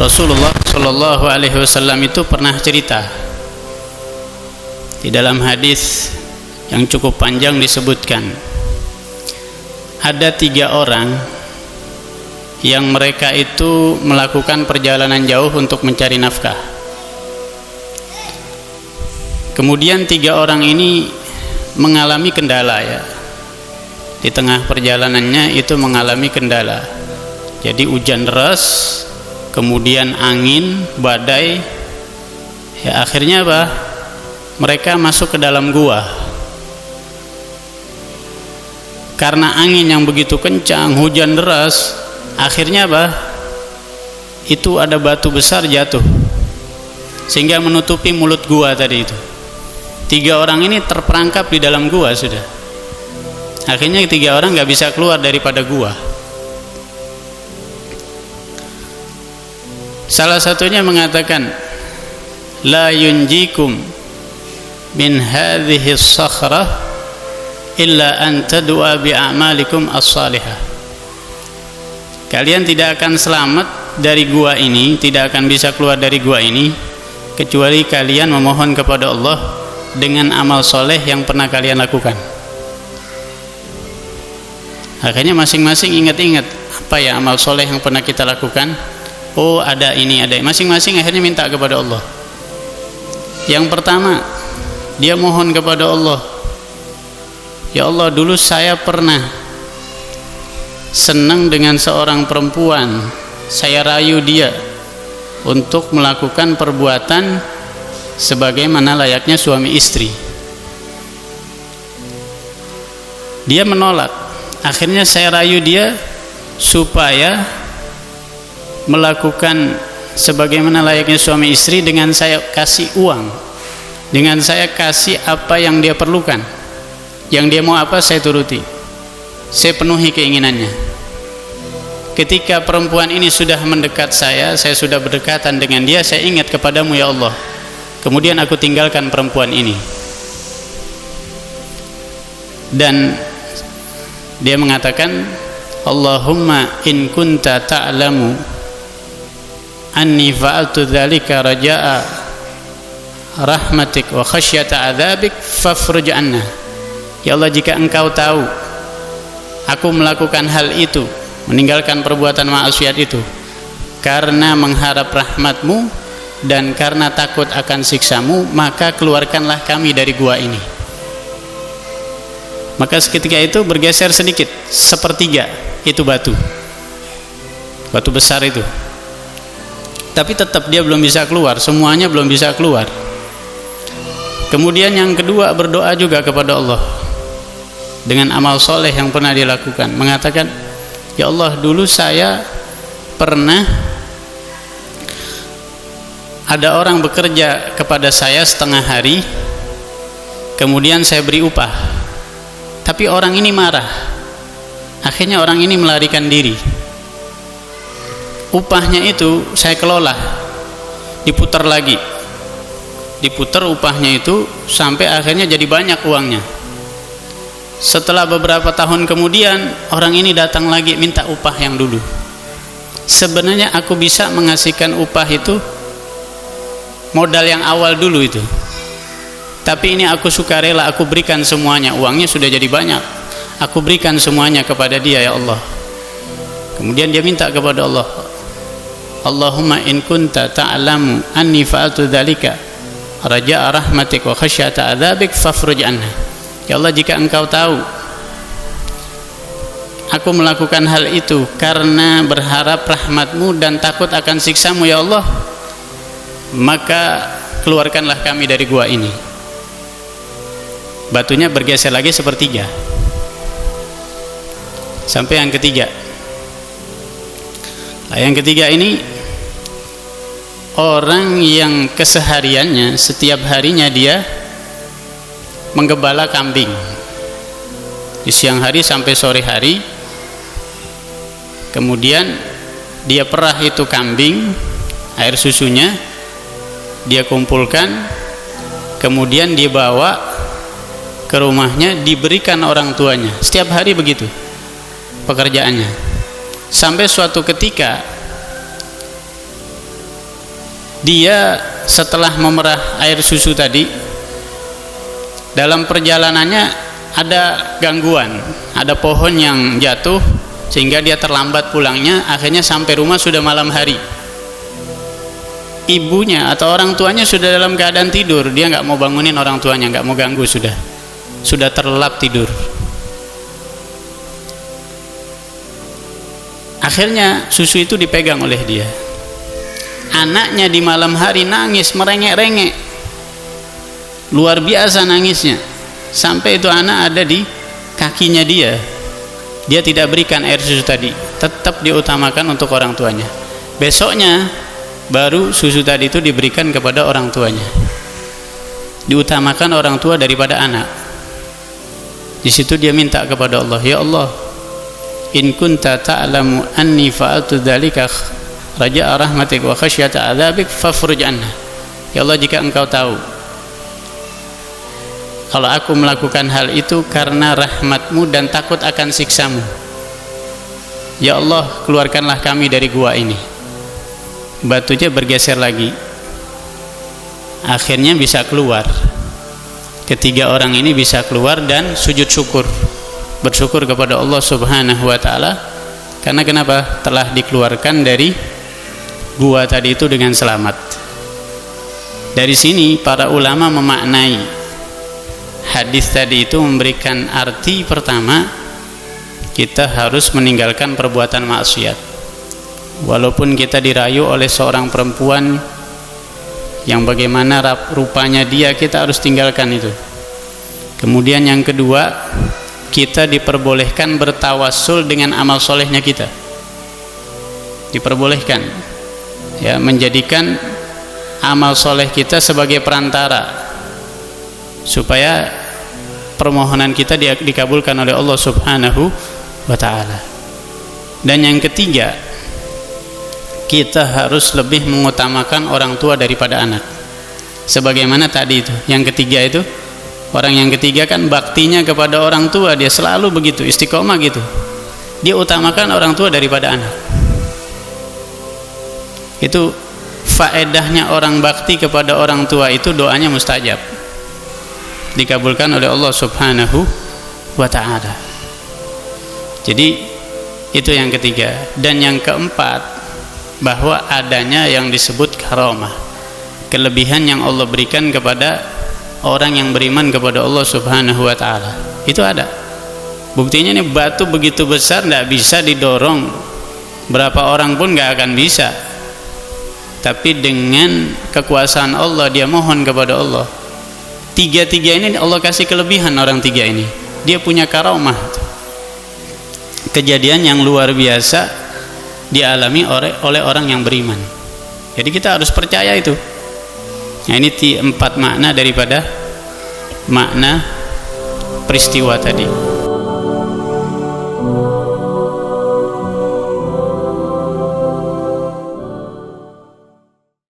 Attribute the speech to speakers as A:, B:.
A: Rasulullah Shallallahu Alaihi Wasallam itu pernah cerita di dalam hadis yang cukup panjang, disebutkan ada 3 orang yang mereka itu melakukan perjalanan jauh untuk mencari nafkah. Kemudian 3 orang ini mengalami kendala, ya, di tengah perjalanannya itu mengalami kendala. Jadi hujan deras, kemudian angin, badai, ya akhirnya apa? Mereka masuk ke dalam gua. Karena angin yang begitu kencang, hujan deras, akhirnya apa? Itu ada batu besar jatuh sehingga menutupi mulut gua tadi itu. 3 orang ini terperangkap di dalam gua sudah. Akhirnya 3 orang nggak bisa keluar daripada gua. Salah satunya mengatakan, la yunjikum min hadhihi as-sakhrah illa an tad'a bi a'malikum as-salihah. Kalian tidak akan selamat dari gua ini, tidak akan bisa keluar dari gua ini kecuali kalian memohon kepada Allah dengan amal soleh yang pernah kalian lakukan. Akhirnya masing-masing ingat-ingat, apa ya amal soleh yang pernah kita lakukan? Oh, ada ini, ada. Masing-masing akhirnya minta kepada Allah. Yang pertama, dia mohon kepada Allah, ya Allah, dulu saya pernah senang dengan seorang perempuan, saya rayu dia untuk melakukan perbuatan sebagaimana layaknya suami istri. Dia menolak. Akhirnya saya rayu dia supaya melakukan sebagaimana layaknya suami istri dengan saya kasih uang, dengan saya kasih apa yang dia perlukan, yang dia mau apa saya turuti, saya penuhi keinginannya. Ketika perempuan ini sudah mendekat saya sudah berdekatan dengan dia, saya ingat kepadamu ya Allah, kemudian aku tinggalkan perempuan ini. Dan dia mengatakan, Allahumma in kunta ta'lamu anni fa'altu dzalika raja'a rahmatik wa khasyata adzabik fafruj anna. Ya Allah, jika engkau tahu aku melakukan hal itu, meninggalkan perbuatan maksiat itu karena mengharap rahmatmu dan karena takut akan siksamu, maka keluarkanlah kami dari gua ini. Maka seketika itu bergeser sedikit, sepertiga itu batu besar itu, tapi tetap dia belum bisa keluar, semuanya belum bisa keluar. Kemudian yang kedua, berdoa juga kepada Allah dengan amal soleh yang pernah dilakukan, mengatakan, ya Allah, dulu saya pernah ada orang bekerja kepada saya setengah hari, kemudian saya beri upah, tapi orang ini marah, akhirnya orang ini melarikan diri. Upahnya itu saya kelola, diputar lagi, diputar upahnya itu sampai akhirnya jadi banyak uangnya. Setelah beberapa tahun kemudian, orang ini datang lagi minta upah yang dulu. Sebenarnya aku bisa mengasihkan upah itu modal yang awal dulu itu, tapi ini aku sukarela, aku berikan semuanya, uangnya sudah jadi banyak, aku berikan semuanya kepada dia ya Allah. Kemudian dia minta kepada Allah, Allahumma in kunta ta'lamu anni fa'altu dzalika raja'a rahmatik wa khasyata adzabik fafruj anha. Ya Allah, jika engkau tahu aku melakukan hal itu karena berharap rahmatmu dan takut akan siksamu ya Allah, maka keluarkanlah kami dari gua ini. Batunya bergeser lagi sepertiga sampai yang ketiga. Nah, yang ketiga ini orang yang kesehariannya setiap harinya dia menggembala kambing di siang hari sampai sore hari, kemudian dia perah itu kambing, air susunya dia kumpulkan, kemudian dia bawa ke rumahnya, diberikan orang tuanya. Setiap hari begitu pekerjaannya, sampai suatu ketika dia setelah memerah air susu tadi, dalam perjalanannya ada gangguan, ada pohon yang jatuh sehingga dia terlambat pulangnya, akhirnya sampai rumah sudah malam hari. Ibunya atau orang tuanya sudah dalam keadaan tidur, dia nggak mau bangunin orang tuanya, nggak mau ganggu, sudah terlelap tidur. Akhirnya susu itu dipegang oleh dia. Anaknya di malam hari nangis merengek-rengek, luar biasa nangisnya, sampai itu anak ada di kakinya dia. Dia tidak berikan air susu tadi, tetap diutamakan untuk orang tuanya. Besoknya baru susu tadi itu diberikan kepada orang tuanya. Diutamakan orang tua daripada anak. Di situ dia minta kepada Allah, ya Allah, in kunta ta'lamu anni fa'altu dzalika raja'a rahmatik wa khasyata 'adzabik fafruj anna. Ya Allah, jika engkau tahu kalau aku melakukan hal itu karena rahmatmu dan takut akan siksamu, ya Allah, keluarkanlah kami dari gua ini. Batunya bergeser lagi, akhirnya bisa keluar. Ketiga orang ini bisa keluar dan sujud syukur, bersyukur kepada Allah Subhanahu wa ta'ala. Karena kenapa? Telah dikeluarkan dari gua tadi itu dengan selamat. Dari sini para ulama memaknai hadis tadi itu memberikan arti pertama, kita harus meninggalkan perbuatan maksiat. Walaupun kita dirayu oleh seorang perempuan yang bagaimana rupanya dia, kita harus tinggalkan itu. Kemudian yang kedua, kita diperbolehkan bertawassul dengan amal solehnya kita. Diperbolehkan ya, menjadikan amal soleh kita sebagai perantara supaya permohonan kita dikabulkan oleh Allah Subhanahu wa ta'ala. Dan yang ketiga, kita harus lebih mengutamakan orang tua daripada anak. Sebagaimana tadi itu, yang ketiga itu, orang yang ketiga kan baktinya kepada orang tua, dia selalu begitu, istiqomah gitu. Dia utamakan orang tua daripada anak. Itu faedahnya orang bakti kepada orang tua, itu doanya mustajab, dikabulkan oleh Allah Subhanahu wa ta'ala. Jadi itu yang ketiga. Dan yang keempat, bahwa adanya yang disebut karamah, kelebihan yang Allah berikan kepada orang yang beriman kepada Allah Subhanahu wa ta'ala. Itu ada buktinya nih, batu begitu besar tidak bisa didorong, berapa orang pun nggak akan bisa, tapi dengan kekuasaan Allah dia mohon kepada Allah. Tiga-tiga ini Allah kasih kelebihan, orang tiga ini dia punya karamah, kejadian yang luar biasa dialami oleh orang yang beriman. Jadi kita harus percaya itu. Nah, ini 4 makna daripada makna peristiwa tadi.